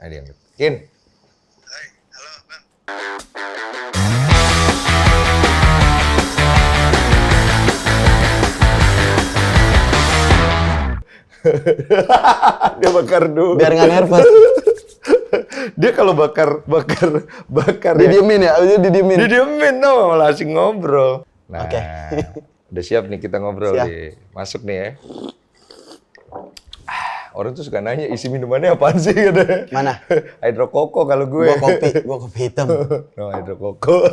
Ada yang Kin. Hai, halo Bang. Dia bakar dulu. Biar nggak nervous. Dia kalau bakar ya. Didiemin ya, abis itu didiemin. Didiemin dong, malah asing ngobrol. Nah, Oke. udah siap nih kita ngobrol Siap. nih. Masuk nih ya. Orang tuh suka nanya isi minumannya apaan sih katanya. Mana? Hidrokoko kalau gue. Gua kopi hitam. No, hidrokoko.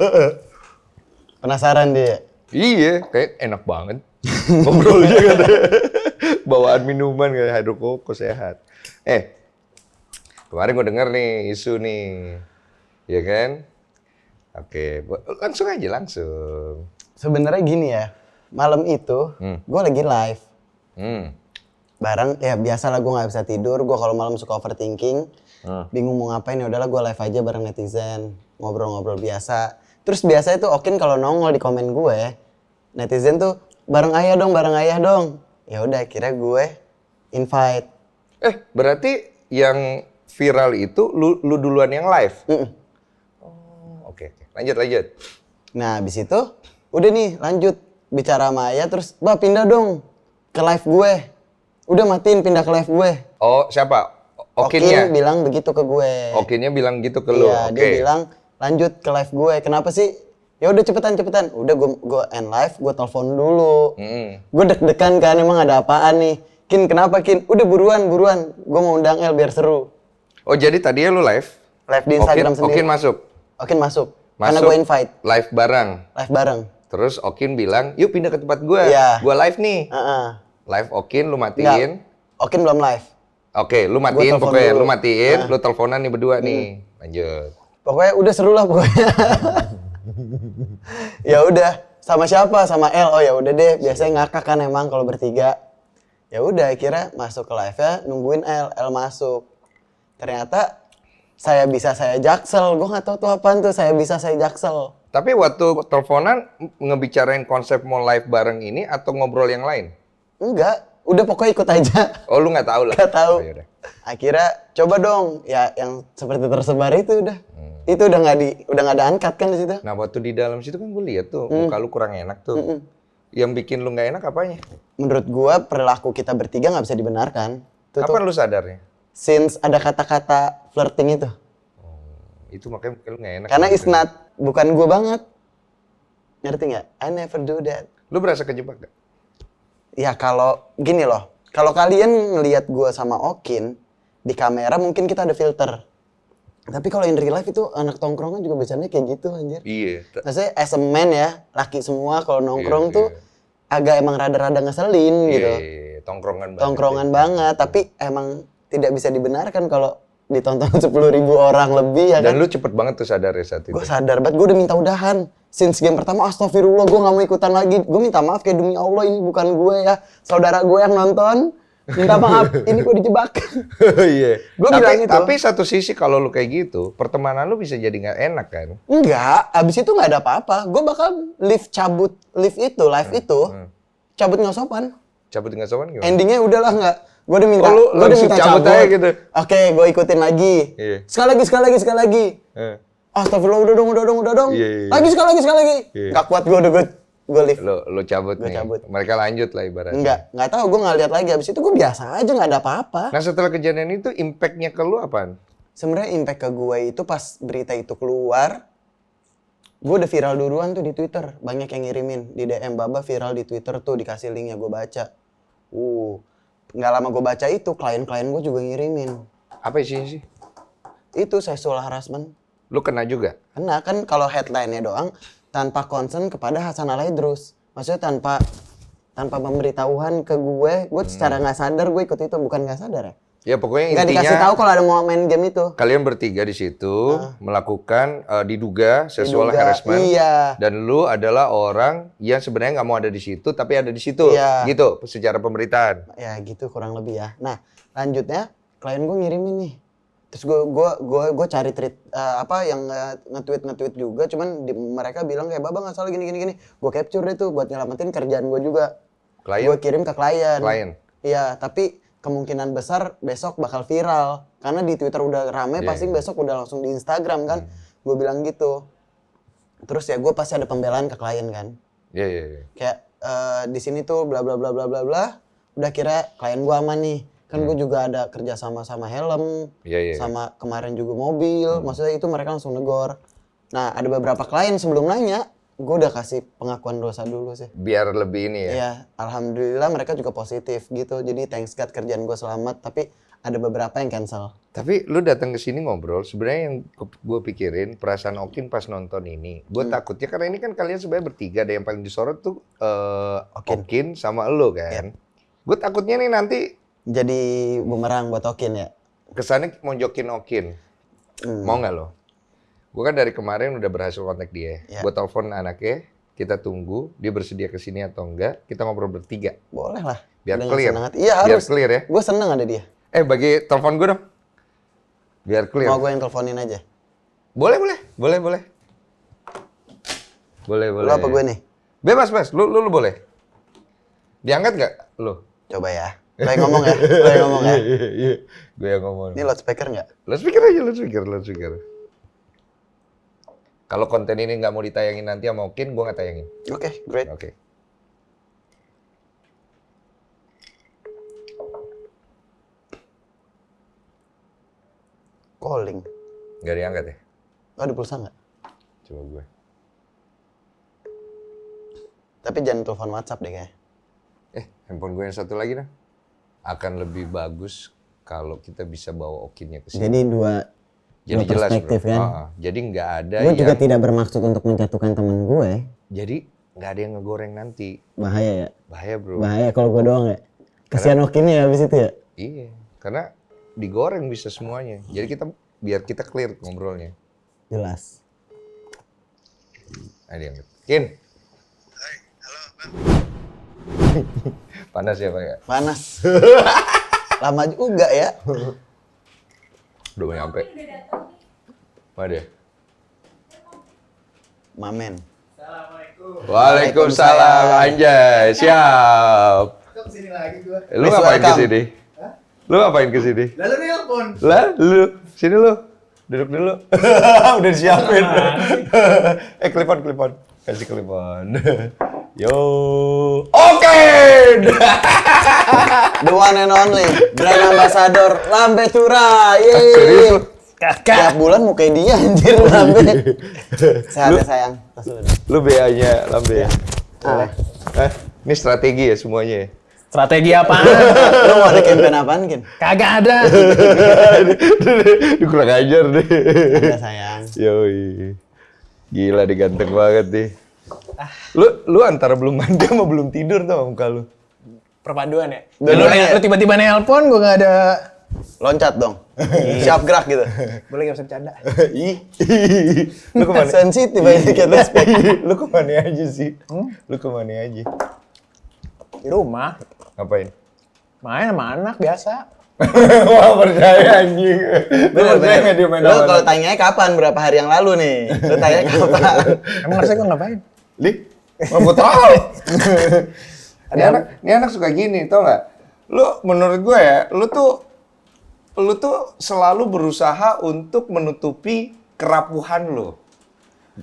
Penasaran dia. Iya, kayak enak banget. Ngobrolnya katanya. Bawaan minuman kayak hidrokoko sehat. Kemarin gue denger nih isu nih. Iya kan? Oke, langsung aja langsung. Sebenarnya gini ya, malam itu gue lagi live. Bareng ya biasa lah gue nggak bisa tidur. Gue kalau malam suka overthinking, bingung mau ngapain ya udahlah gue live aja bareng netizen, ngobrol-ngobrol biasa. Terus biasanya tuh Okin kalau nongol di komen gue, netizen tuh bareng ayah dong. Ya udah akhirnya gue invite. Berarti yang viral itu lu duluan yang live? Oh, oke. Lanjut. Nah abis itu udah nih lanjut bicara sama ayah terus pindah dong ke live gue. Udah matiin pindah ke live gue. Oh, siapa? Okinnya? Okin bilang begitu ke gue. Okinnya bilang gitu ke lu? Iya, Oke. dia bilang lanjut ke live gue. Kenapa sih? Ya udah cepetan. Udah gue end live, gue telepon dulu. Gue deg-degan kan emang ada apaan nih. Kin kenapa Kin? Udah buruan. Gue mau undang El biar seru. Oh, jadi tadinya lu live? Live di Instagram sendiri. Okin masuk? Okin masuk. Karena gue invite. Live bareng? Live bareng. Terus Okin bilang, yuk pindah ke tempat gue. Iya. Gue live nih. Live Okin, lu Enggak, matiin. Okin belum live. Oke, lu Gua matiin telepon pokoknya. dulu. Lu matiin, lu teleponan nih berdua nih. Lanjut. Pokoknya udah seru lah pokoknya. Ya udah, sama siapa? Sama El. Oh ya udah deh, biasanya ngakak kan emang kalau bertiga. Ya udah, akhirnya masuk ke live-nya, nungguin El masuk. Ternyata saya jaksel. Gue nggak tahu tuh apaan tuh saya jaksel. Tapi waktu teleponan ngebicarain konsep mau live bareng ini atau ngobrol yang lain? Enggak, udah pokoknya ikut aja. Oh, lu nggak tahu lah? Nggak tahu. Oh, yaudah. Akhirnya coba dong, ya yang seperti tersebar itu udah. Itu udah nggak ada angkat kan di situ. Nah, waktu di dalam situ kan gue lihat tuh, muka lu kurang enak tuh. Yang bikin lu nggak enak apanya? Menurut gua perilaku kita bertiga nggak bisa dibenarkan. Itu Kapan tuh lu sadarnya? since ada kata-kata flirting itu. Itu makanya lu nggak enak. Karena it's not, bukan gua banget. Ngerti nggak? I never do that. Lu berasa kejebak gak? Ya kalau gini loh, kalau kalian ngelihat gua sama Okin di kamera mungkin kita ada filter. Tapi kalau in real life itu anak tongkrongan juga biasanya kayak gitu anjir. Iya. Maksudnya as a man ya, laki semua kalau nongkrong Iya, tuh agak emang rada-rada ngeselin gitu. Iya, tongkrongan banget. Tongkrongan banget, tapi emang tidak bisa dibenarkan kalau ditonton 10.000 orang lebih ya Dan kan. lu cepet banget tuh sadar ya saat itu. Gue sadar banget, gue udah minta udahan. Since game pertama, astagfirullah, gue gak mau ikutan lagi. Gue minta maaf kayak demi Allah, ini bukan gue ya. Saudara gue yang nonton, minta maaf, ini gue dijebak. Iya. Gua bilang itu. Tapi satu sisi kalau lu kayak gitu, pertemanan lu bisa jadi nggak enak kan? Enggak, abis itu gak ada apa-apa. Gue bakal cabut live itu, cabut nggak sopan. Cabut dengan sopan gimana? Endingnya udahlah nggak. Gue udah minta, Oh, lu langsung cabut aja gitu? Oke, gue ikutin lagi. Iya. Sekali lagi. Eh. Astagfirullah, udah dong. Iya. Lagi sekali lagi. Iya. Gak kuat gue live. Lu cabut Gua nih. cabut. Mereka lanjut lah ibaratnya. Nggak tahu, gue nggak lihat lagi. Abis itu gue biasa aja, nggak ada apa-apa. Nah, setelah kejadian itu impact-nya ke lu apaan? Sebenarnya impact ke gue itu pas berita itu keluar, gue udah viral duluan tuh di Twitter. Banyak yang ngirimin di DM, Baba viral di Twitter tuh, dikasih linknya gue baca. Nggak lama gue baca itu, klien-klien gue juga ngirimin. Apa isinya sih? Itu sexual harassment. Lu kena juga? Kena kan kalau headline-nya doang, tanpa concern kepada Hasan Al-Idrus. Maksudnya tanpa pemberitahuan ke gue secara nggak sadar gue ikut itu, bukan nggak sadar ya? Ya pokoknya Nggak intinya dikasih tahu kalau ada mau main game itu. kalian bertiga di situ melakukan diduga sexual Diduga, harassment. iya. Dan lu adalah orang yang sebenarnya nggak mau ada di situ tapi ada di situ. Iya. Gitu secara pemberitaan. Ya gitu kurang lebih ya. Nah lanjutnya klien gue ngirimin nih. Terus gue cari tweet yang nge-tweet juga. Cuman mereka bilang kayak Baba nggak salah gini. Gue capture deh tuh buat nyelamatin kerjaan gue juga. Klien? Gue kirim ke klien. Klien? Iya tapi kemungkinan besar besok bakal viral. Karena di Twitter udah rame, pasti besok udah langsung di Instagram kan. Gue bilang gitu. Terus ya gue pasti ada pembelaan ke klien kan. Iya. Kayak di sini tuh bla bla bla bla bla bla. Udah kira klien gue aman nih. Kan gue juga ada kerja sama helm, sama kemarin juga mobil. Maksudnya itu mereka langsung negor. Nah ada beberapa klien sebelum nanya, gue udah kasih pengakuan dosa dulu sih. Biar lebih ini ya? Iya, alhamdulillah mereka juga positif gitu. Jadi thanks God kerjaan gue selamat, tapi ada beberapa yang cancel. Tapi lu datang ke sini ngobrol, sebenarnya yang gue pikirin perasaan Okin pas nonton ini. Gue takutnya karena ini kan kalian sebenarnya bertiga, ada yang paling disorot tuh Okin sama lu kan. Gue takutnya nih nanti jadi bumerang buat Okin ya? kesannya monjokin Okin. Mau nggak lo? Gue kan dari kemarin udah berhasil kontak dia. Gue telepon anaknya, kita tunggu dia bersedia ke sini atau enggak. Kita ngobrol bertiga. Boleh lah. Biar Dengan clear. Iya harus. Biar clear ya. Gue seneng ada dia. Bagi telepon gue dong. Biar clear. Mau gue yang teleponin aja? Boleh. Lu apa gue nih? Bebas. Lu boleh. Diangkat nggak lu? Coba ya. Lo yang ngomong ya? Iya. Gue yang ngomong. Ini loudspeaker nggak? Loudspeaker. Kalau konten ini nggak mau ditayangin nanti sama Okin, gue nggak tayangin. Oke, great. Oke. Calling. Nggak diangkat ya? Oh, ada pulsa nggak? Coba gue. Tapi jangan telepon WhatsApp deh kayaknya. Handphone gue yang satu lagi dah. Akan lebih bagus kalau kita bisa bawa Okinnya ke sini. Jadi dua jelas, perspektif bro. kan. Jadi nggak ada Gue juga yang... tidak bermaksud untuk menjatuhkan temen gue. Jadi nggak ada yang ngegoreng nanti. Bahaya ya? Bahaya bro. Bahaya kalau gue doang ya? Kasihan Okinnya ya abis itu ya? Iya, karena digoreng bisa semuanya. Jadi biar kita clear ngobrolnya. Jelas. Ada yang Kin. Hai, halo Bang. Panas ya Pak ya? Panas. Lama juga ya. Udah mau nyampe. Mana dia? Mamen. Waalaikumsalam Anjay, siap. Kok kesini lagi gua? Lu ngapain kesini? Lu ngapain kesini? Lalu nelpon. Lah, lu sini lu. Duduk dulu. Udah disiapin. Klipon. Kasih klipon. Yo. Oke. The one and only brand ambassador Lambe Tura. Yeay. Serius lu? Tiap bulan mau kayak dia anjir Lambe. Sehat ya sayang. Tas dulu deh. Lu BA-nya Lambe ya? Ah. Ini strategi ya semuanya ya? Strategi apaan? Lu mau ada campaign apaan, Kin? Kagak ada. Dia kurang ajar deh. Ada sayang. Yoi. Gila dia ganteng banget deh. Lu antara belum mandi sama belum tidur tau muka lu. Perpaduan ya? Dua-duanya. Lu tiba-tiba nelpon, gue gak ada... Loncat dong. Siap gerak gitu. Boleh gak bisa bercanda? Ih. Lu kemana? Sensitif aja kita spek. Lu kemana aja sih? Lu kemana aja? Di rumah. Ngapain? Main sama anak biasa. Wah percaya anjing. Lu percaya nggak dia main Lu sama kalau anak? tanyanya kapan? Berapa hari yang lalu nih? Lu tanya kapan? Emang harusnya gue ngapain? Li? Mau gue tahu. Ini anak suka gini, tau nggak? Lu menurut gue ya, lu tuh selalu berusaha untuk menutupi kerapuhan lu.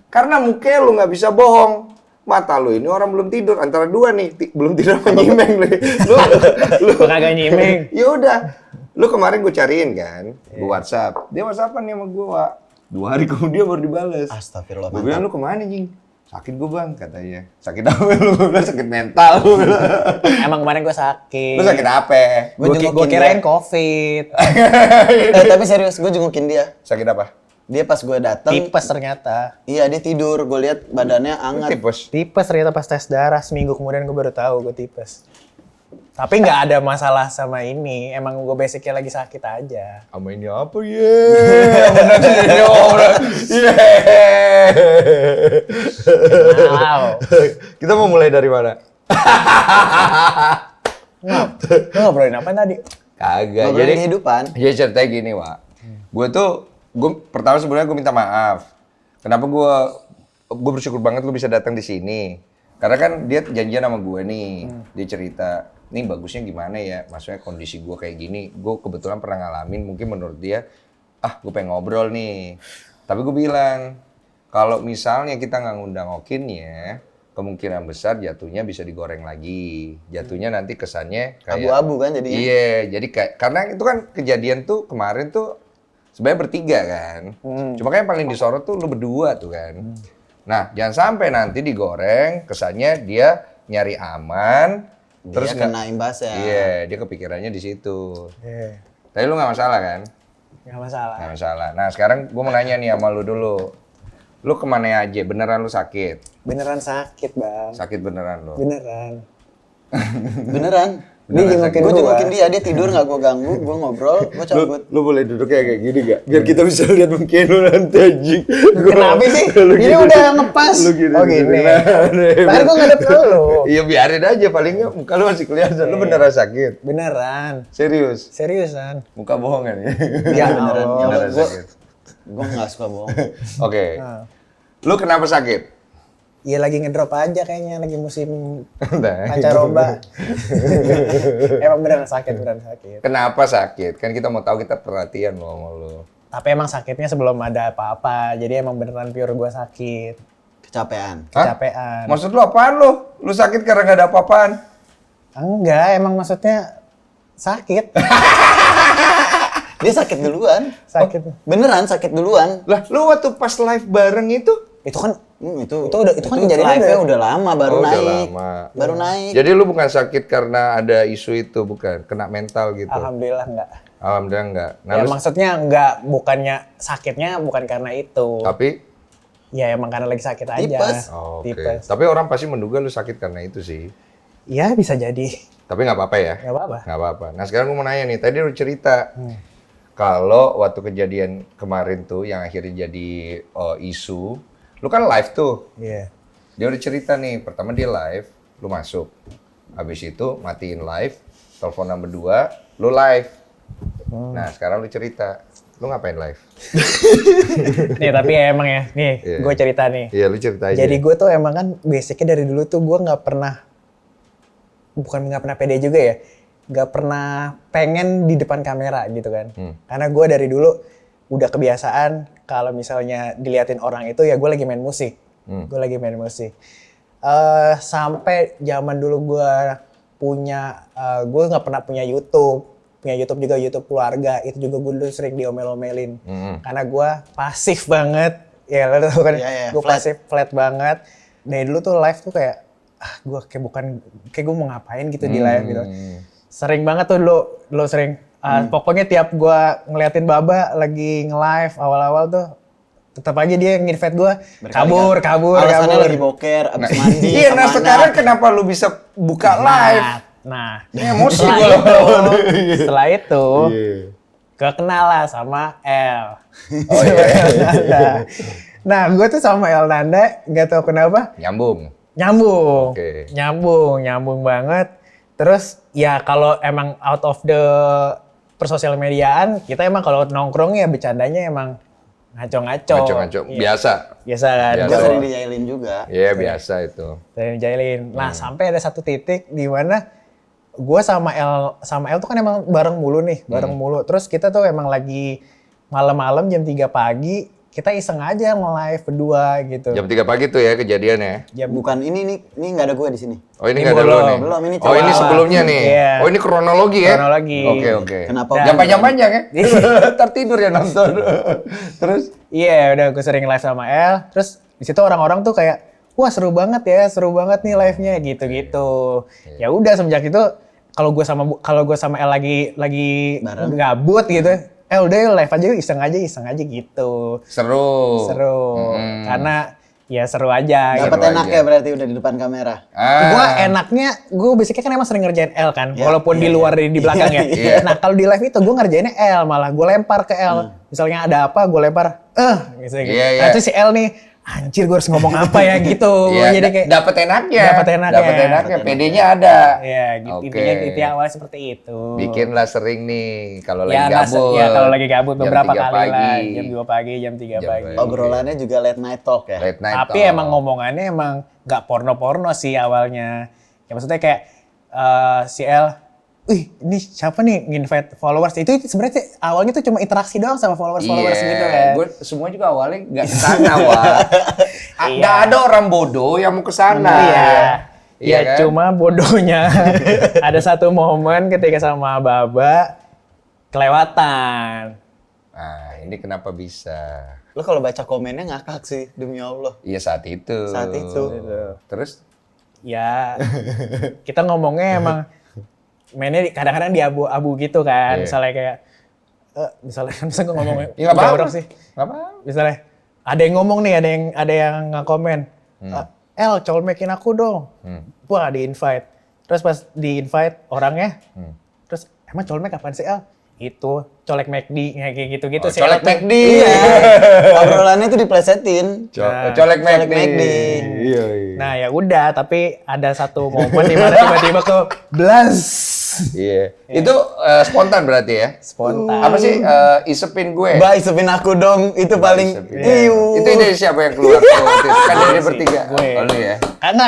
Karena mukanya lu nggak bisa bohong. Mata lu ini orang belum tidur antara dua nih, belum tidur sama nyimeng nih. Lu Gue kagak nyimeng. ya udah. Lu kemarin gue cariin kan, gue WhatsApp. Dia WhatsAppan nih sama gue, Wak. 2 hari kemudian baru dibales. Astagfirullah. Gue bilang, lu kemana, Jing? Sakit gue, Bang, katanya. Sakit apa lu? Gue bilang, sakit mental. Emang kemarin gue sakit. Lu sakit apa? Gue kirain COVID. Tapi serius, gue jengukin dia. Sakit apa? Dia pas gue dateng, Tipes ternyata. iya dia tidur. Gue lihat badannya hangat. Tipes. Tipes ternyata pas tes darah. Seminggu kemudian gue baru tahu gue tipes. Tapi nggak ada masalah sama ini. Emang gue basicnya lagi sakit aja. Sama ini apa, ye? Wow. Kita mau mulai dari mana? Lu ngobrolin apa tadi? Kagak. Ngobrolin Jadi kehidupan. Jadi ceritanya gini, Wak. Gue pertama sebenarnya gue minta maaf. Kenapa gue bersyukur banget lu bisa datang di sini. Karena kan dia janjian sama gue nih. Dia cerita, nih bagusnya gimana ya, maksudnya kondisi gue kayak gini, gue kebetulan pernah ngalamin, mungkin menurut dia, gue pengen ngobrol nih. Tapi gue bilang, kalau misalnya kita nggak ngundang Okinnya, kemungkinan besar jatuhnya bisa digoreng lagi. Jatuhnya nanti kesannya kayak Abu-abu kan jadinya. Iya, jadi kayak karena itu kan kejadian tuh kemarin tuh sebenarnya bertiga kan. Cuma kan yang paling disorot tuh lu berdua tuh kan. Nah, jangan sampai nanti digoreng kesannya dia nyari aman terus Dia kena imbasnya. Iya, dia kepikirannya di situ. Iya. Tapi lu nggak masalah kan? Nggak masalah. Nggak masalah. Nah, sekarang gua mau nanya nih sama lu dulu. Lu kemana aja? Beneran lu sakit? Beneran sakit, Bang. Sakit beneran lu? Beneran. Beneran. Dia jengukin Gue gua. jengukin dia tidur nggak gue ganggu, gue ngobrol, gue cabut. Lu boleh duduk kayak gini gak? Biar kita bisa lihat mungkin lu nanti anjing. Kenapa sih? Ini udah ngepas. Lu gini. Oh gini. Nah, Tadi gue ngadep ke lu. Iya biarin aja, paling nggak muka lu masih kelihatan. Lu beneran sakit? Beneran. Serius? Seriusan. Muka bohong kan ya? Ya Beneran. Allah. Ya Beneran gue sakit. nggak suka bohong. Oke. Lu kenapa sakit? Iya lagi ngedrop aja kayaknya, lagi musim Nah, pancaroba. Emang beneran sakit. Kenapa sakit? Kan kita mau tahu, kita perhatian lo sama lu. Tapi emang sakitnya sebelum ada apa-apa, jadi emang beneran pure gue sakit. Kecapean. Hah? Kecapean. Maksud lu apaan lu? Lu sakit karena gak ada apa-apaan? Enggak, emang maksudnya sakit. Dia sakit duluan. Sakit. Beneran sakit duluan. Lah, lu waktu pas live bareng itu? Itu kan Itu kan kejadiannya live-nya udah- udah lama baru udah naik. lama. Baru naik. Jadi lu bukan sakit karena ada isu itu, bukan? Kena mental gitu? alhamdulillah enggak. Alhamdulillah enggak. Nah, Ya lu- maksudnya enggak, bukannya sakitnya bukan karena itu. tapi Ya emang karena lagi sakit aja. Tipes. oh, oke. Tipes. Tapi orang pasti menduga lu sakit karena itu sih. Ya bisa jadi. Tapi nggak apa-apa ya? Nggak apa-apa. Nggak apa-apa. Nah sekarang gue mau nanya nih, tadi lu cerita kalau waktu kejadian kemarin tuh yang akhirnya jadi isu, lu kan live tuh. Iya. Dia udah cerita nih, pertama dia live, lu masuk. Habis itu matiin live, teleponan berdua, lu live. Nah sekarang lu cerita, lu ngapain live? Nih tapi ya emang ya, nih Iya. gue cerita nih. Iya lu cerita aja. Jadi gue tuh emang kan basicnya dari dulu tuh gue nggak pernah, bukan nggak pernah pede juga ya, nggak pernah pengen di depan kamera gitu kan. Karena gue dari dulu udah kebiasaan kalau misalnya diliatin orang itu ya gue lagi main musik. Gue lagi main musik. Sampai zaman dulu gue punya, gue nggak pernah punya YouTube. Punya YouTube juga, YouTube keluarga. Itu juga gue dulu sering diomel-omelin. Karena gue pasif banget. Ya lo tau kan, Iya, iya, gue flat. pasif, flat banget. Dari dulu tuh live tuh kayak, gue kayak gue mau ngapain gitu di live gitu. Sering banget tuh lo sering, pokoknya tiap gue ngeliatin Baba lagi nge-live awal-awal tuh, tetap aja dia nge-invite gue, kabur. Alasannya lagi boker, abis mandi. Iya, sama nah anak. sekarang kenapa lu bisa buka live? Nah, Ini emosi setelah gue loh. setelah itu, Iya. kekena lah sama El. Oh iya. Nah, gue tuh sama El Nanda, nggak tahu kenapa, Nyambung. nyambung. Oke. Nyambung banget. Terus ya kalau emang out of the persosial mediaan, kita emang kalau nongkrong ya bercandanya emang ngaco-ngaco. Ngaco-ngaco. Iya. Biasa. Biasa kan. Biasa. Gue sering dijailin juga. Iya, biasa itu. Sering jailin. Nah, sampai ada satu titik di mana gue sama El tuh kan emang bareng mulu nih, bareng mulu. Terus kita tuh emang lagi malam-malam jam 3 pagi, kita iseng aja nge-live berdua gitu. Jam 3 pagi tuh ya kejadiannya. Bukan ini nggak ada gue di sini. Oh ini Ini nggak ada lu nih? belum, ini Oh ini coba. sebelumnya nih? Iya. Oh ini kronologi ya? Kronologi. Oke. Kenapa? Jangan panjang-panjang ya? Ntar tidur ya nonton. Terus? Iya, udah gue sering live sama El. Terus di situ orang-orang tuh kayak, wah seru banget nih live-nya gitu-gitu. Ya udah semenjak itu kalau gue sama El lagi Bareng. gabut gitu, udah yuk live aja, iseng aja gitu. Seru. Karena ya seru aja. Dapat Seru enaknya aja. berarti udah di depan kamera. Gue enaknya, gue basicnya kan emang sering ngerjain L kan, Ya, walaupun di iya, luar iya. di belakang ya. Iya. Nah kalau di live itu gue ngerjainnya L malah, gue lempar ke L. Misalnya ada apa, gue lempar, gitu. Iya, iya. Nah itu si L nih, anjir gue harus ngomong apa ya gitu. Iya, Jadi kayak, dapat enaknya. Dapet enaknya. PD-nya ada. ya gitu, Oke. intinya awalnya seperti itu. Bikinlah sering nih kalau Ya, lagi nggak gabut. ya kalau lagi gabut Jam beberapa 3 kali pagi. lah, jam 2 pagi, jam 3 Jam pagi. pagi. Obrolannya juga late night talk ya. Late night Tapi talk. emang ngomongannya emang nggak porno-porno sih awalnya. Ya maksudnya kayak si El, wih ini siapa nih nge-invite followers? Itu sebenarnya awalnya tuh cuma interaksi doang sama followers gitu kan. Gue semua juga awalnya nggak kesana, Wak. Nggak ada orang bodoh yang mau kesana. Iya. Iya kan? Cuma bodohnya ada satu momen ketika sama Baba kelewatan. Nah, ini kenapa bisa? Lo kalau baca komennya ngakak sih, demi Allah. Iya saat itu. Saat itu. Terus? Ya, kita ngomongnya emang mainnya kadang-kadang di abu-abu gitu kan. Iya. Misalnya kayak, misalnya gue ngomongnya Ya nggak apa-apa. jorok sih. Nggak apa-apa. Misalnya ada yang ngomong nih, ada yang nge-komen, El colmekin aku dong. Wah di invite. Terus pas di invite orangnya, terus emang colmek apaan sih El? Itu colek McD kayak gitu-gitu Oh, sih. colek McD. Iya. Obrolannya tuh diplesetin. Colek McD. McD. Iya. Nah ya udah, tapi ada satu momen di mana tiba-tiba ke blast. Iya. Itu spontan berarti ya? Spontan. Apa sih isepin gue? Mbak isepin aku dong, itu paling Isepin. iu. Itu ide siapa yang keluar? Kan dari bertiga. Gue. Oh, lu ya.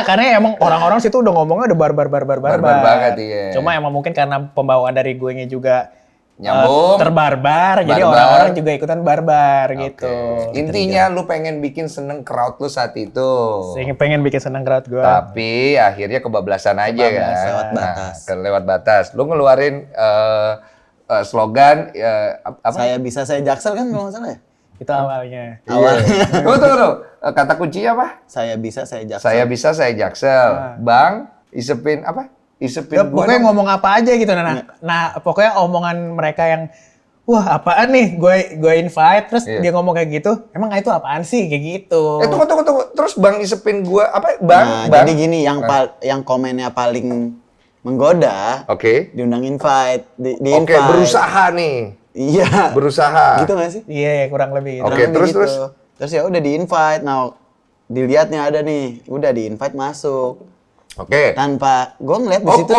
Karena emang orang-orang situ udah ngomongnya udah barbar. Barbar banget, iya. Cuma emang mungkin karena pembawaan dari gue nya juga Nyambung. terbarbar, jadi Barbar. orang-orang juga ikutan barbar gitu. Intinya lu pengen bikin seneng crowd lu saat itu. Saya pengen bikin senang crowd gue. Tapi akhirnya kebablasan aja kan. lewat batas. Lewat batas. Lu ngeluarin slogan apa? Saya bisa, saya Jaksel kan kalau nggak salah ya? Itu awalnya. Awalnya. Tunggu. Kata kunci apa? Saya bisa, saya Jaksel. Saya bisa, saya Jaksel. Bang, isepin apa? Isepin Ya, gua pokoknya dong. ngomong apa aja gitu. Nah, pokoknya omongan mereka yang wah apaan nih gue invite terus Iya. dia ngomong kayak gitu. Emang itu apaan sih kayak gitu. Tunggu. Terus Bang isepin gua apa? Bang, Nah, Bang. jadi gini, yang komennya paling menggoda, Oke. diundang invite, di Oke, invite. berusaha nih. Iya. Berusaha. Gitu nggak sih? Iya, kurang lebih. Oke, Kurang lebih terus. Terus ya udah di invite. Nah, dilihatnya ada nih, udah di invite masuk. Oke. Tanpa gue ngeliat di Oh, situ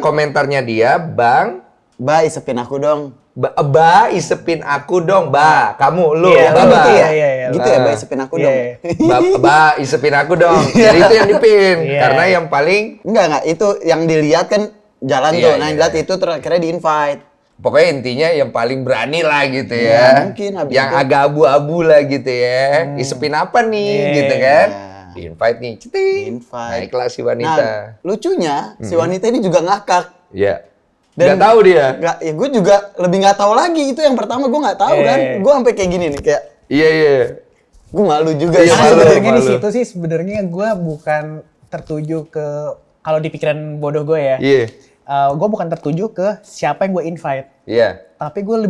komentarnya dia, Bang, Ba isepin aku dong. Ba isepin aku dong, Ba. Kamu lu, Iya, Ba. gitu ya, iya. Gitu ya, Ba isepin aku dong. Iya. Ba isepin aku dong. Jadi itu yang dipin. Iya. Karena yang paling Enggak, itu yang dilihat kan jalan Iya, tuh. Nah, iya. yang dilihat itu terakhirnya di invite. pokoknya intinya yang paling berani lah gitu Ya, ya. mungkin habis Yang itu. agak abu-abu lah gitu ya. Isepin apa nih Iya. gitu kan. Iya. Di invite nih, ceting. Invite. Naiklah si wanita. Nah, lucunya si wanita ini juga ngakak. Iya. Dan- Nggak tahu dia. Nggak, ya gue juga lebih nggak tahu lagi. Itu yang pertama gue nggak tahu kan. Gue sampai kayak gini nih, kayak Iya. gue malu juga Iya, sih. malu. Sebenarnya di situ sih sebenarnya gue bukan tertuju ke kalau di pikiran bodoh gue ya. Iya. Gue bukan tertuju ke siapa yang gue invite. Iya. Tapi gue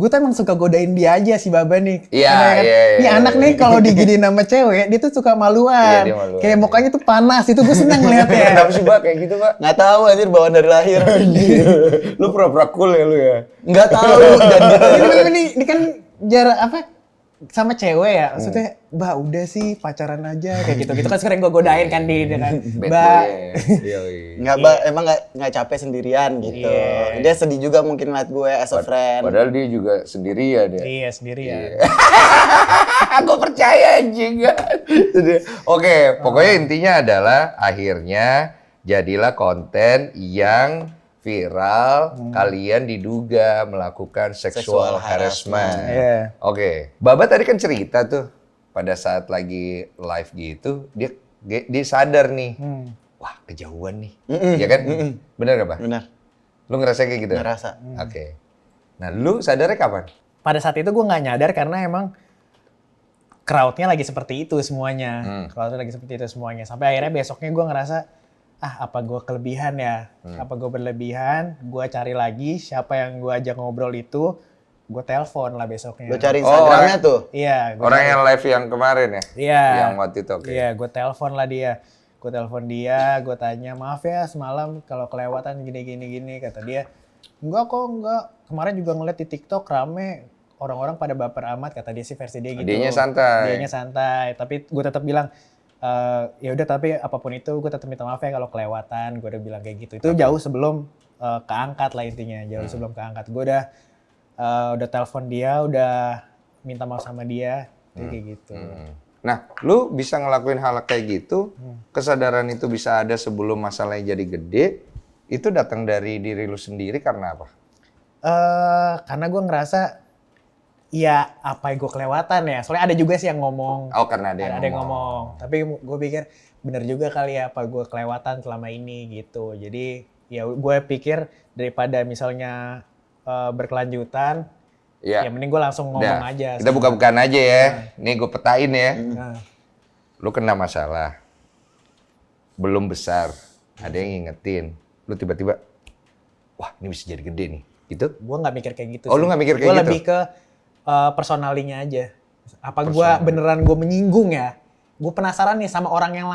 tuh emang suka godain dia aja si Baba nih. Iya, Karena kan, iya, Nih iya, anak iya. nih kalau diginiin sama cewek, dia tuh suka maluan. Iya, dia maluan, Kayak iya. mukanya tuh panas, itu gue seneng ngeliatnya. Kenapa sih, Mbak, kayak gitu, Mbak? Nggak tahu anjir, bawaan dari lahir. Lu pura-pura cool ya lu ya? Nggak tahu dan gitu. ini kan jarak apa sama cewek ya, maksudnya Mbak udah sih pacaran aja kayak gitu kan sering gue godain kan di kan Bad Mbak boy ya. Yoi. Nggak, Mbak, emang nggak capek sendirian gitu. Iya. Dia sedih juga mungkin ngeliat gue as a friend. Padahal dia juga sendirian ya. iya sendiri ya. Aku percaya anjing. Oke, pokoknya intinya adalah akhirnya jadilah konten yang viral, kalian diduga melakukan sexual Sexual harassment. Iya. Oke, Baba tadi kan cerita tuh pada saat lagi live gitu, dia sadar nih, wah kejauhan nih, ya kan? Bener gak, Pak? Benar, Lu ngerasa kayak gitu? ngerasa. Oke. Nah, lu sadarnya kapan? Pada saat itu gue nggak nyadar karena emang crowd-nya lagi seperti itu semuanya. Crowd-nya lagi seperti itu semuanya. Sampai akhirnya besoknya gue ngerasa, apa gue kelebihan ya? Apa gue berlebihan? Gue cari lagi siapa yang gue ajak ngobrol itu, gue telepon lah besoknya. Lo cari Instagramnya tuh. Iya. Orang yang live yang kemarin ya? Iya. Yang waktu itu, oke. Iya, gue telepon lah dia. Gue telepon dia, gue tanya, maaf ya semalam kalau kelewatan gini, kata dia. Enggak kok, enggak. Kemarin juga ngeliat di TikTok rame, orang-orang pada baper amat, kata dia sih versi dia gitu. Dianya santai. Dianya santai, tapi gue tetap bilang, ya udah tapi apapun itu gue tetap minta maaf ya kalau kelewatan, gue udah bilang kayak gitu. Itu jauh sebelum keangkat lah intinya, jauh sebelum keangkat. Gue udah telepon dia, udah minta maaf sama dia, kayak gitu. Nah, lu bisa ngelakuin hal kayak gitu, kesadaran itu bisa ada sebelum masalahnya jadi gede, itu datang dari diri lu sendiri karena apa? Karena gue ngerasa ya apa yang gue kelewatan ya. Soalnya ada juga sih yang ngomong. Oh, karena ada yang ngomong. Tapi gue pikir bener juga kali ya apa gue kelewatan selama ini gitu. Jadi ya gue pikir daripada misalnya berkelanjutan, Iya. ya mending gue langsung ngomong Udah, aja. kita buka-bukaan aja ya. Nih gue petain ya. Nah, Lu kena masalah. Belum besar. Ada yang ngingetin. Lu tiba-tiba, wah ini bisa jadi gede nih. Gitu? gue nggak mikir kayak gitu. Oh, lu nggak mikir kayak Gue gitu? lebih ke personalinya aja. Apa gue beneran gue menyinggung ya? Gue penasaran nih sama orang yang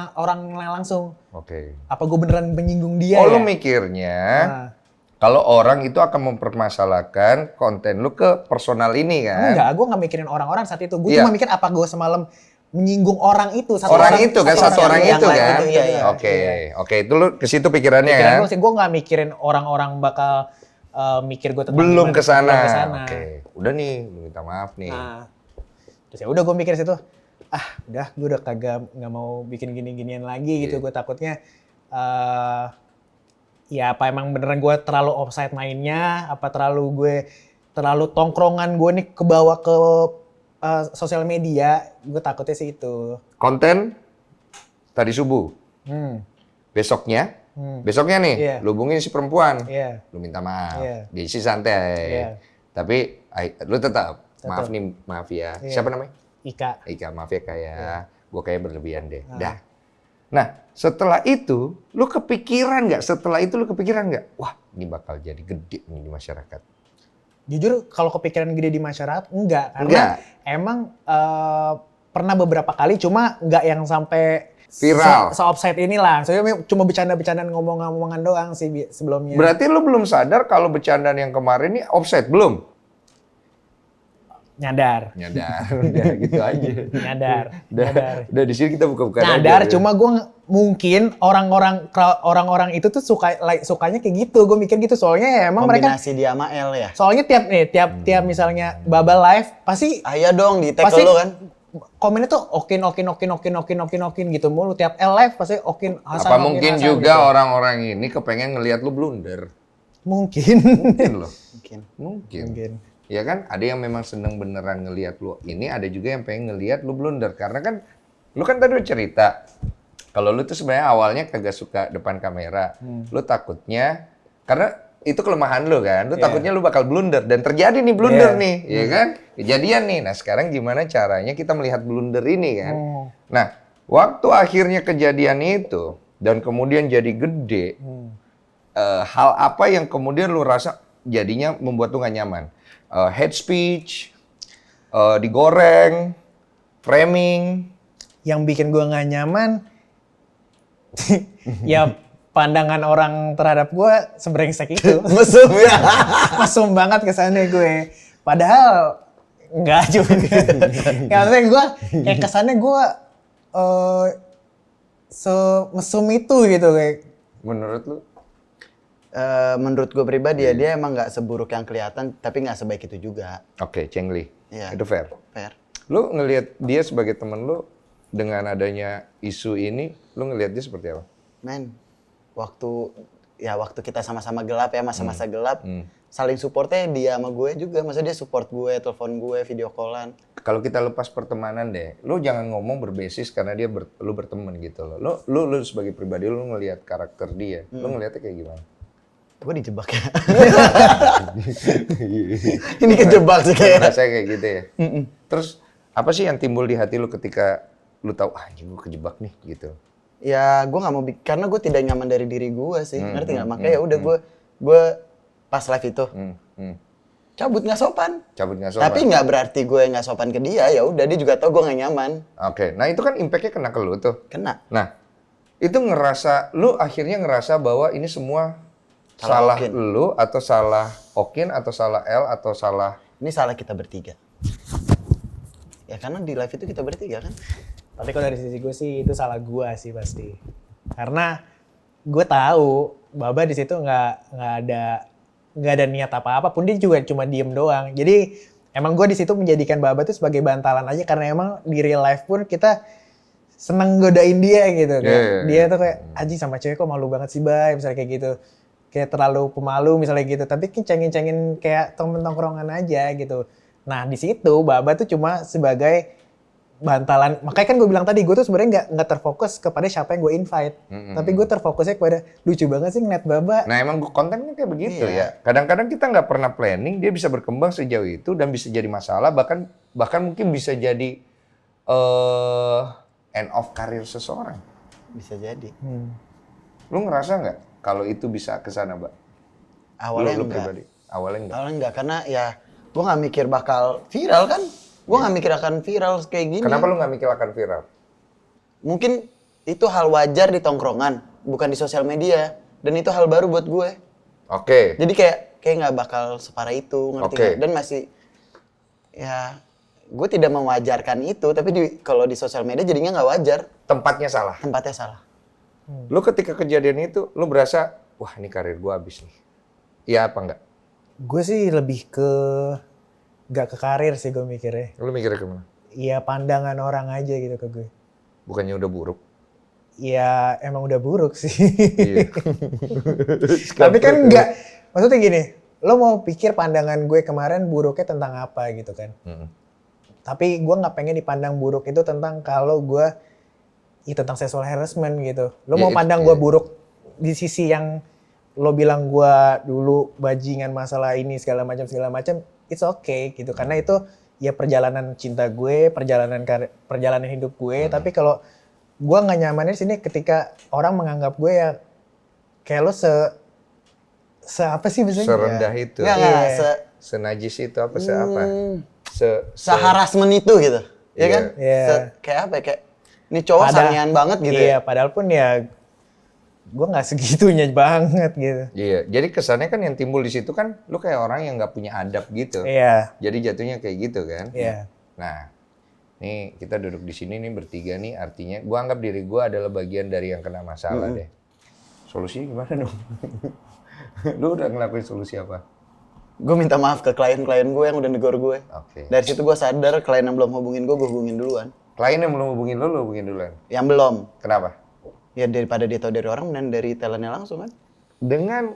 langsung. Oke. Apa gue beneran menyinggung dia Oh, ya? lu mikirnya, Nah. kalau orang itu akan mempermasalahkan konten lu ke personal ini kan? Enggak, gue nggak mikirin orang-orang saat itu. Gue Iya. cuma mikir apa gue semalam menyinggung orang itu. Satu orang itu yang lain kan? itu, iya, iya. Oke, itu lu ke situ pikirannya Pikiran kan? gue sih, gue nggak mikirin orang-orang bakal mikir gue tentang Belum gimana. ke sana. Belum kesana. Oke, udah nih, minta maaf nih. Nah, terus ya udah gue mikir situ, udah gue udah nggak mau bikin gini-ginian lagi gitu. Iya. Gue takutnya ya apa emang beneran gue terlalu offside mainnya, apa terlalu tongkrongan gue nih kebawa ke sosial media, gue takutnya sih itu. Konten tadi subuh, Hmm. besoknya nih, Iya. lu hubungin si perempuan, Iya. lu minta maaf, Iya. dia sih santai, Iya. tapi lu tetap maaf ya, Iya. siapa namanya? Ika. Ika, maaf ya kayak, gue kayak berlebihan deh, dah. Nah, setelah itu, lu kepikiran nggak? Setelah itu lu kepikiran nggak? Wah, ini bakal jadi gede nih di masyarakat. Jujur kalau kepikiran gede di masyarakat enggak, karena Enggak. emang pernah beberapa kali, cuma enggak yang sampai Viral. se-offside inilah. Soalnya cuma bercanda-bercandaan ngomong-ngomongan doang sih sebelumnya. Berarti lu belum sadar kalau bercandaan yang kemarin ini offset, belum? Nyadar. Udah gitu aja. Nyadar. Udah di sini kita buka-buka Nyadar, aja. cuma gue mungkin orang-orang itu tuh sukanya kayak gitu. Gue mikir gitu, soalnya ya emang mereka. Kombinasi dia sama L ya. Soalnya tiap misalnya Baba live pasti Iya dong, di tag pasti lu kan. komennya tuh okin gitu mulu. Tiap L live pasti okin Hasan. Apa okin, mungkin Hasan, juga gitu. orang-orang ini kepengen ngelihat lu blunder? Mungkin. Mungkin loh. Mungkin. Mungkin. Ya kan, ada yang memang seneng beneran ngelihat lu ini, ada juga yang pengen ngelihat lu blunder. Karena kan, lu kan tadi udah cerita, kalau lu tuh sebenarnya awalnya kagak suka depan kamera. Lu takutnya, karena itu kelemahan lu kan, lu takutnya lu bakal blunder. Dan terjadi nih blunder nih, ya kan? Kejadian nih. Nah sekarang gimana caranya kita melihat blunder ini kan? Nah, waktu akhirnya kejadian itu, dan kemudian jadi gede, hal apa yang kemudian lu rasa jadinya membuat lu gak nyaman? Hate speech, digoreng, framing. Yang bikin gue nggak nyaman, ya pandangan orang terhadap gue sebrengsek itu. Mesum ya. Mesum banget kesannya gue. Padahal enggak juga. Ya maksudnya gue kayak kesannya gue semesum itu gitu kayak. Menurut lu? Menurut gue pribadi ya, dia emang nggak seburuk yang kelihatan, tapi nggak sebaik itu juga. Oke, Cengli. Iya. Itu fair. Fair. Lu ngelihat dia sebagai temen lu dengan adanya isu ini, lu ngelihat dia seperti apa? Men, waktu kita sama-sama gelap ya, masa-masa gelap, saling supportnya dia sama gue juga. Maksudnya dia support gue, telepon gue, video callan. Kalau kita lepas pertemanan deh, lu jangan ngomong berbasis karena dia lu berteman gitu loh. Lu sebagai pribadi lu ngelihat karakter dia, lu ngelihatnya kayak gimana? Gue dijebak ya. Ini kejebak sih kayaknya. Rasanya kayak gitu ya. Terus apa sih yang timbul di hati lu ketika lu tahu anjing gue kejebak nih gitu? Ya gue nggak mau karena gue tidak nyaman dari diri gue sih, ngerti nggak? Makanya ya udah gue pas live itu cabut nggak sopan. Cabut nggak sopan. Tapi nggak berarti gue nggak sopan ke dia. Ya udah dia juga tahu gue nggak nyaman. Oke, nah itu kan impact-nya kena ke lu tuh. Kena. Nah, itu lu akhirnya ngerasa bahwa ini semua salah Okin. lu atau salah Okin atau salah L atau salah. Ini salah kita bertiga. Ya karena di live itu kita bertiga kan. Tapi kalau dari sisi gue sih itu salah gue sih pasti. Karena gue tahu Baba di situ nggak ada niat apa-apa pun, dia juga cuma diem doang. Jadi emang gue di situ menjadikan Baba tuh sebagai bantalan aja karena emang di real life pun kita seneng godain dia gitu. Kayak dia tuh kayak anjing sama cewek kok malu banget sih Bay, misalnya kayak gitu. Kayak terlalu pemalu misalnya gitu. Tapi cengin-cengin kayak temen tongkrongan aja gitu. Nah di situ Baba tuh cuma sebagai bantalan. Makanya kan gue bilang tadi gue tuh sebenarnya nggak terfokus kepada siapa yang gue invite. Tapi gue terfokusnya kepada lucu banget sih ngeliat Baba. Nah emang kontennya kayak begitu ya. Kadang-kadang kita nggak pernah planning, dia bisa berkembang sejauh itu dan bisa jadi masalah, bahkan mungkin bisa jadi end of karir seseorang. Bisa jadi. Lu ngerasa nggak kalau itu bisa ke sana, Mbak? Awalnya Lu enggak. pribadi? Awalnya enggak. Awalnya enggak, karena ya gue nggak mikir bakal viral kan. Gue nggak mikir akan viral kayak gini. Kenapa lu nggak mikir akan viral? Mungkin itu hal wajar di tongkrongan, bukan di sosial media. Dan itu hal baru buat gue. Oke. Jadi kayak nggak bakal separah itu, ngerti Oke. nggak? Dan masih, ya gue tidak mewajarkan itu, tapi kalau di sosial media jadinya nggak wajar. Tempatnya salah. Tempatnya salah. Lu ketika kejadian itu, lu berasa, wah ini karir gua habis nih. Iya apa enggak? Gue sih lebih ke gak ke karir sih gue mikirnya. Lu mikirnya kemana? Iya pandangan orang aja gitu ke gue. Bukannya udah buruk? Iya emang udah buruk sih. Iya. Tapi kan enggak, maksudnya gini, lo mau pikir pandangan gue kemarin buruknya tentang apa gitu kan. Tapi gue nggak pengen dipandang buruk itu tentang kalau gue, tentang sexual harassment gitu. Lo Ya, mau pandang gue buruk di sisi yang lo bilang gue dulu bajingan masalah ini segala macam, it's okay gitu. Karena itu ya perjalanan cinta gue, perjalanan hidup gue. Tapi kalau gue nggak nyaman di sini ketika orang menganggap gue ya kayak lo apa sih misalnya? Serendah itu. Nggak, Iya. Senajis itu apa? Apa? Seharassment itu gitu. Ya kan? Iya. Kayak apa ya? Kayak ini cowok sangean banget gitu Iya, ya. padahal pun ya gue nggak segitunya banget gitu. Iya, jadi kesannya kan yang timbul di situ kan lu kayak orang yang nggak punya adab gitu. Iya. Jadi jatuhnya kayak gitu kan. Iya. Nah, nih kita duduk di sini nih bertiga nih, artinya gua anggap diri gua adalah bagian dari yang kena masalah deh. Solusinya gimana dong? Lu udah ngelakuin solusi apa? Gue minta maaf ke klien-klien gue yang udah negor gue. Oke. Dari situ gue sadar klien yang belum hubungin gue hubungin duluan. Klien yang belum hubungin lu hubungin duluan. Yang belum. Kenapa? Ya daripada dia tahu dari orang dan dari talentnya langsung kan. Dengan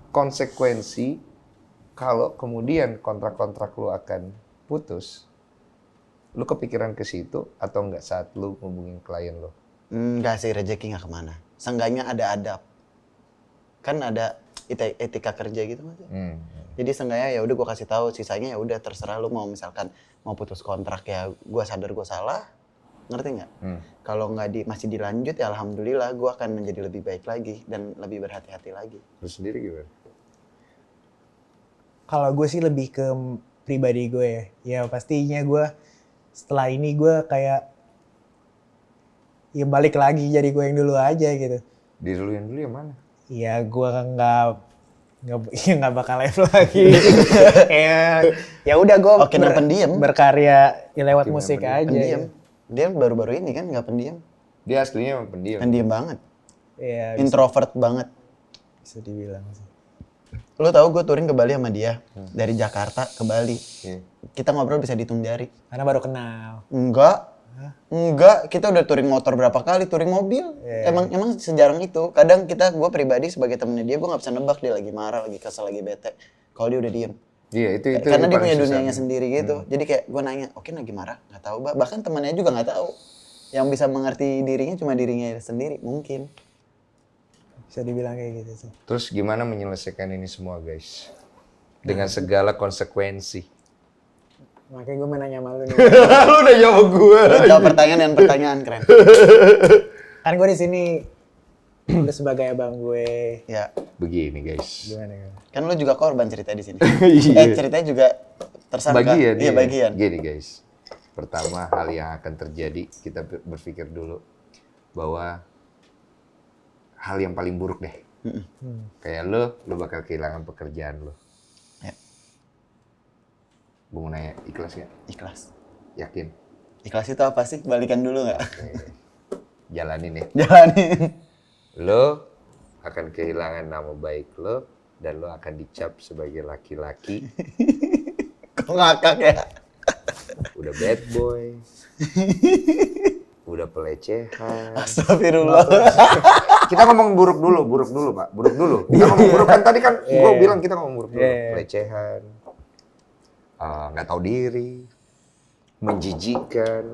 konsekuensi kalau kemudian kontrak-kontrak lu akan putus, lu kepikiran ke situ atau enggak saat lu hubungin klien lu? Enggak sih, rezeki nggak kemana. Seenggaknya ada adab. Kan ada etika kerja gitu mas. Jadi seenggaknya ya udah gue kasih tahu, sisanya ya udah terserah lu mau misalkan mau putus kontrak ya gue sadar gue salah, ngerti nggak? Kalau nggak masih dilanjut ya alhamdulillah gue akan menjadi lebih baik lagi dan lebih berhati-hati lagi. Lu sendiri gimana? Kalau gue sih lebih ke pribadi gue ya. Ya pastinya gue setelah ini gue kayak ya balik lagi jadi gue yang dulu aja gitu. Diri lu yang dulu yang mana? Ya gue nggak bakal live lagi. ya udah gue Oke, pendiam. berkarya ya lewat Oke, musik pendiam. aja. Pendiam. Dia baru-baru ini kan nggak pendiam. Dia aslinya emang pendiam. Pendiam banget. Ya Introvert banget. bisa dibilang sih. Lo tau gue touring ke Bali sama dia. Dari Jakarta ke Bali. Iya. Kita ngobrol bisa dihitung jari. Karena baru kenal. Enggak, kita udah touring motor berapa kali, touring mobil. Emang sejarang itu. Kadang gue pribadi sebagai temennya dia, gue nggak bisa nebak dia lagi marah, lagi kesel, lagi bete. Kalau dia udah diem. Iya, itu Karena dia paling punya susah. dunianya sendiri gitu. Jadi kayak gue nanya, oke lagi marah? Nggak tahu, Mbak. Bahkan temannya juga nggak tahu. Yang bisa mengerti dirinya cuma dirinya sendiri, mungkin. Bisa dibilang kayak gitu sih. Terus gimana menyelesaikan ini semua, guys? Dengan segala konsekuensi. Makanya gue menanya sama lu nih. Lu udah jawab gue. Jawab pertanyaan dan pertanyaan keren. Kan gue di sini udah sebagai abang gue. Ya, Begini, guys. Gimana kan? kan lu juga korban cerita di sini. Iya. Ceritanya juga tersangka. Bagian. Iya, bagian. Gini, guys. Pertama, hal yang akan terjadi, kita berpikir dulu bahwa hal yang paling buruk deh. Kayak lu bakal kehilangan pekerjaan lu. Ya. Gue mau nanya, ikhlas gak? Ikhlas. Yakin? Ikhlas itu apa sih? Balikan dulu nggak? Jalanin ya. Jalanin. Lo akan kehilangan nama baik lo dan lo akan dicap sebagai laki-laki Kok ngakak ya? Udah bad boy. Udah pelecehan. Astagfirullah. Kita ngomong buruk dulu, Pak. Buruk dulu. Kita ngomong buruk kan tadi kan gua bilang kita ngomong buruk dulu. Pelecehan. Nggak tahu diri. Menjijikan.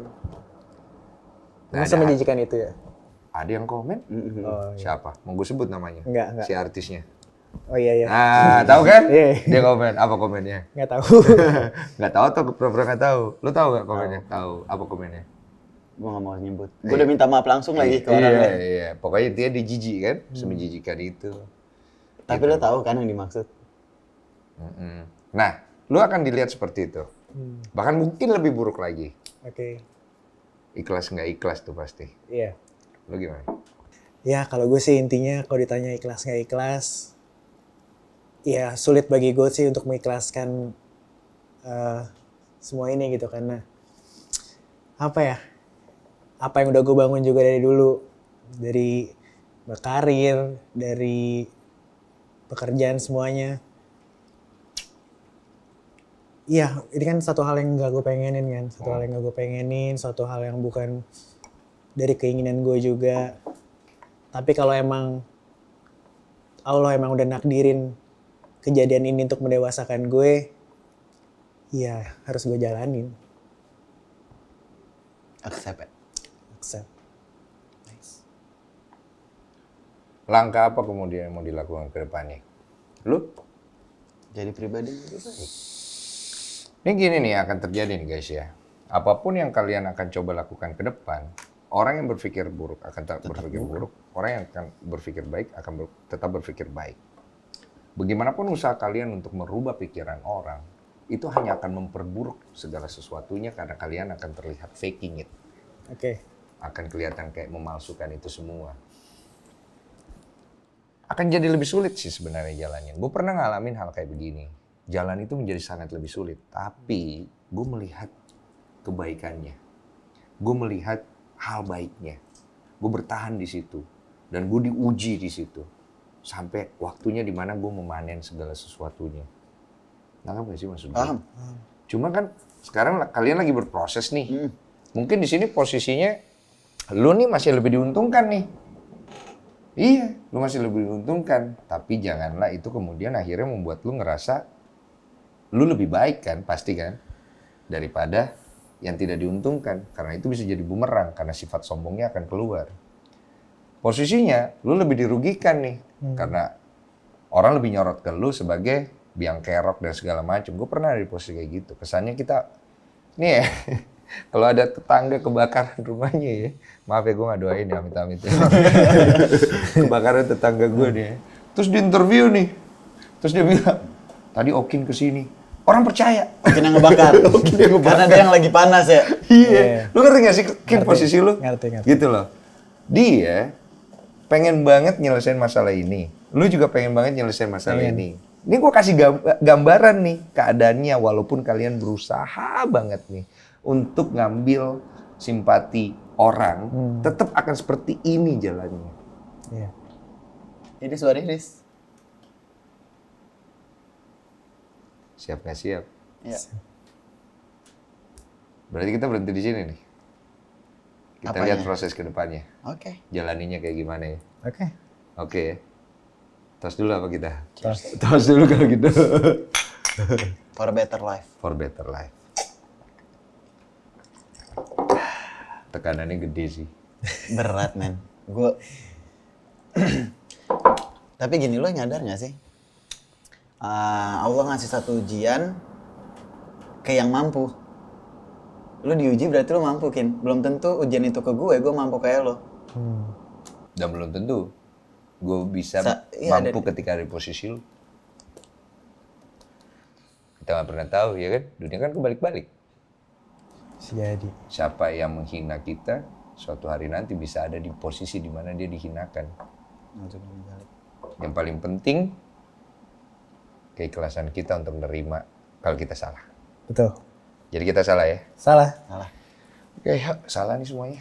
Masa menjijikan itu ya? Ada yang komen? Oh, iya. Siapa? Mau gue sebut namanya? Enggak. Si artisnya. Oh iya. Nah, tahu kan? Iya. Dia komen. Apa komennya? Nggak tahu. Nggak tahu atau pura-pura nggak tahu? Lu tahu nggak komennya? Tahu. Apa komennya? Gue gak mau nyebut. Gue udah minta maaf langsung lagi ke orangnya. Iya. Pokoknya dia dijijik kan? Semenjijikan itu. Tapi lo tahu kan yang dimaksud? Nah, lu akan dilihat seperti itu. Bahkan mungkin lebih buruk lagi. Oke. Ikhlas nggak ikhlas tuh pasti. Iya. Lu gimana? Ya kalau gue sih intinya kalau ditanya ikhlas nggak ikhlas, ya sulit bagi gue sih untuk mengikhlaskan semua ini gitu karena apa ya? Apa yang udah gue bangun juga dari dulu, dari berkarir, dari pekerjaan semuanya. Iya, ini kan satu hal yang gak gue pengenin kan, satu hal yang bukan dari keinginan gue juga. Tapi kalau emang Allah emang udah nakdirin kejadian ini untuk mendewasakan gue, ya harus gue jalanin. Accept. Langkah apa kemudian yang mau dilakukan ke depannya? Lu? Jadi pribadi yang lebih baik. Ini gini nih akan terjadi nih guys ya. Apapun yang kalian akan coba lakukan ke depan, orang yang berpikir buruk akan tetap berpikir buruk. Orang yang akan berpikir baik akan tetap berpikir baik. Bagaimanapun usaha kalian untuk merubah pikiran orang, itu hanya akan memperburuk segala sesuatunya karena kalian akan terlihat faking it. Oke. Akan kelihatan kayak memalsukan itu semua. Akan jadi lebih sulit sih sebenarnya jalannya. Gue pernah ngalamin hal kayak begini. Jalan itu menjadi sangat lebih sulit. Tapi gue melihat kebaikannya. Gue melihat hal baiknya. Gue bertahan di situ. Dan gue diuji di situ. Sampai waktunya dimana gue memanen segala sesuatunya. Nangkap gak sih maksud gue? Paham. Cuma kan sekarang kalian lagi berproses nih. Mungkin di sini posisinya lu nih masih lebih diuntungkan nih. Iya, lu masih lebih diuntungkan. Tapi janganlah itu kemudian akhirnya membuat lu ngerasa lu lebih baik kan, pasti kan? Daripada yang tidak diuntungkan. Karena itu bisa jadi bumerang, karena sifat sombongnya akan keluar. Posisinya, lu lebih dirugikan nih. Karena orang lebih nyorot ke lu sebagai biang kerok dan segala macam. Gue pernah ada di posisi kayak gitu. Kesannya kita, nih ya, kalau ada tetangga kebakaran rumahnya ya, maaf ya gue gak doain ya, amit-amit ya. Kebakaran tetangga gue nih ya. Terus di interview nih, terus dia bilang, tadi Okin kesini. Orang percaya. Okin yang ngebakar. Karena dia yang lagi panas ya. Iya. Lu ngerti gak sih Kin posisi lu? Ngerti. Gitu loh. Dia pengen banget nyelesain masalah ini. Lu juga pengen banget nyelesain masalah ini. Ini gue kasih gambaran nih keadaannya walaupun kalian berusaha banget nih untuk ngambil simpati orang, tetap akan seperti ini jalannya. Iya. Ini suara Iris. Siap nggak siap? Iya. Berarti kita berhenti di sini nih. Kita Apanya? lihat proses ke depannya. Oke. Jalaninya kayak gimana ya? Oke. Oke ya. Tos dulu apa kita? Tos. Tos dulu kalau gitu. For a better life. For better life. Tekanannya gede sih. Berat men. Gue. Tapi gini, lo nyadar gak sih? Allah ngasih satu ujian ke yang mampu. Lo diuji berarti lo mampu, Kin. Belum tentu ujian itu ke gue mampu kayak lo. Dan belum tentu gue bisa iya, mampu ketika ada di posisi lu. Kita nggak pernah tahu ya kan, dunia kan kebalik-balik. Jadi. Siapa yang menghina kita, suatu hari nanti bisa ada di posisi di mana dia dihinakan. Yang paling penting, keikhlasan kita untuk menerima kalau kita salah. Betul. Jadi kita salah ya? Salah. Salah. Oke, salah nih semuanya.